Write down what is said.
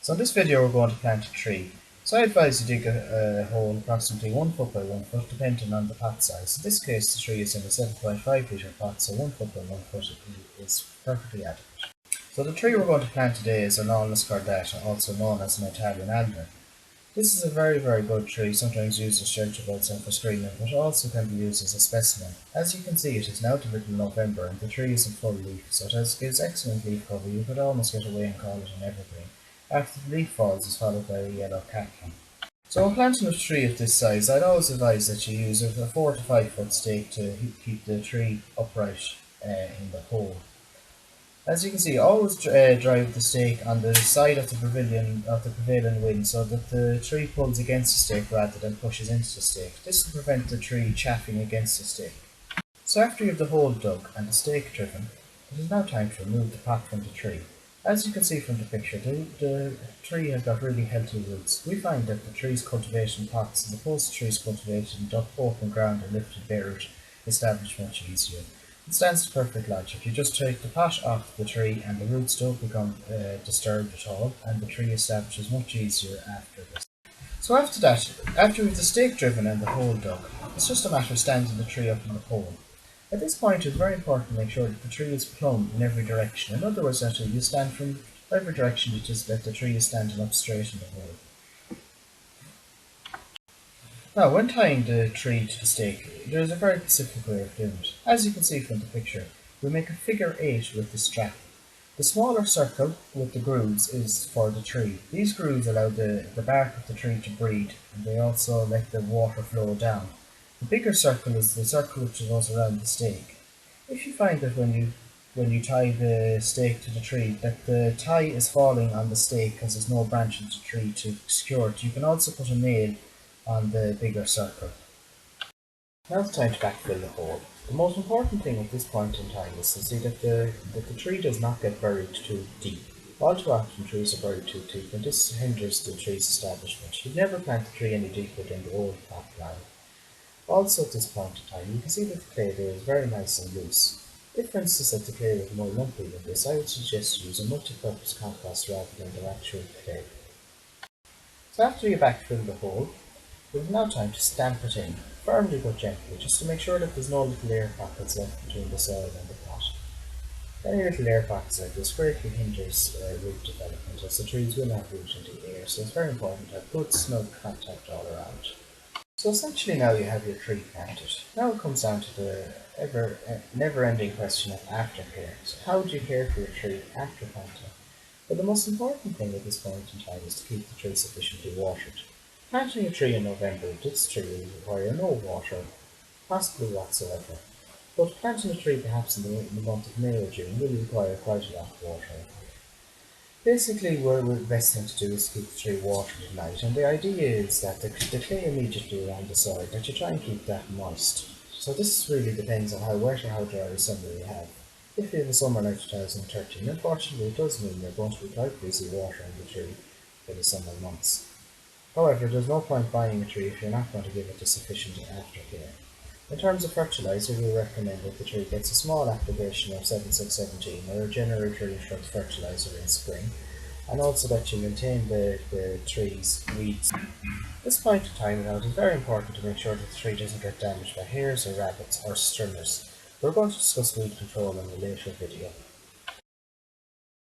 So in this video we're going to plant a tree. So I advise you dig a hole approximately 1 foot by 1 foot depending on the pot size. In this case the tree is in a 7.5 litre pot, so 1 foot by 1 foot is perfectly adequate. So the tree we're going to plant today is an Alder, also known as an Italian Alder. This is a very good tree, sometimes used as shelter buds and for screening, but also can be used as a specimen. As you can see, it is now the middle of November and the tree is in full leaf, so it gives excellent leaf cover. You could almost get away and call it an evergreen. After the leaf falls is followed by a yellow catkins. So when planting a tree of this size, I'd always advise that you use a 4 to 5 foot stake to keep the tree upright in the hole. As you can see, always drive the stake on the side of the prevailing wind so that the tree pulls against the stake rather than pushes into the stake. This will prevent the tree chafing against the stake. So after you have the hole dug and the stake driven, it is now time to remove the pot from the tree. As you can see from the picture, the tree has got really healthy roots. We find that the trees cultivated in pots as opposed to trees cultivated in open ground and lifted bare root established much easier. It stands to perfect logic. You just take the pot off the tree and the roots don't become disturbed at all, and the tree establishes much easier after this. So after that, after we have the stake driven and the hole dug, it's just a matter of standing the tree up in the hole. At this point it's very important to make sure that the tree is plumb in every direction. In other words, that you stand from every direction, you just that the tree is standing up straight in the hole. Now, when tying the tree to the stake, there is a very specific way of doing it. As you can see from the picture, we make a figure 8 with the strap. The smaller circle with the grooves is for the tree. These grooves allow the bark of the tree to breathe, and they also let the water flow down. The bigger circle is the circle which goes around the stake. If you find that when you tie the stake to the tree that the tie is falling on the stake because there's no branch in the tree to secure it, you can also put a nail on the bigger circle. Now it's time to backfill the hole. The most important thing at this point in time is to see that the tree does not get buried too deep. All too often trees are buried too deep, and this hinders the tree's establishment. You'd never plant the tree any deeper than the old pot line. Also at this point in time, you can see that the clay there is very nice and loose. If for instance that the clay was more lumpy than this, I would suggest you use a multi-purpose compost rather than the actual clay. So after you backfill the hole, it is now time to stamp it in, firmly but gently, just to make sure that there's no little air pockets left between the soil and the pot. Any little air pockets like this greatly hinders root development, as the trees will not root into the air, so it's very important to have good snug contact all around. So essentially now you have your tree planted. Now it comes down to the never-ending question of aftercare. So how do you care for your tree after planting? Well, the most important thing at this point in time is to keep the tree sufficiently watered. Planting a tree in November, this tree will require no water, possibly whatsoever. But planting a tree perhaps in the month of May or June will require quite a lot of water. Basically, what the best thing to do is keep the tree watered at night, and the idea is that the clay immediately around the soil, that you try and keep that moist. So this really depends on how wet or how dry a summer you have. If you have a summer like 2013, unfortunately it does mean you're going to be quite busy watering the tree for the summer months. However, there's no point buying a tree if you're not going to give it the sufficient aftercare. In terms of fertilizer, we recommend that the tree gets a small application of 7617 or a generatory instruct fertilizer in spring, and also that you maintain the tree's weeds. At this point in time now, it is very important to make sure that the tree doesn't get damaged by hares or rabbits or strimmers. We're going to discuss weed control in a later video.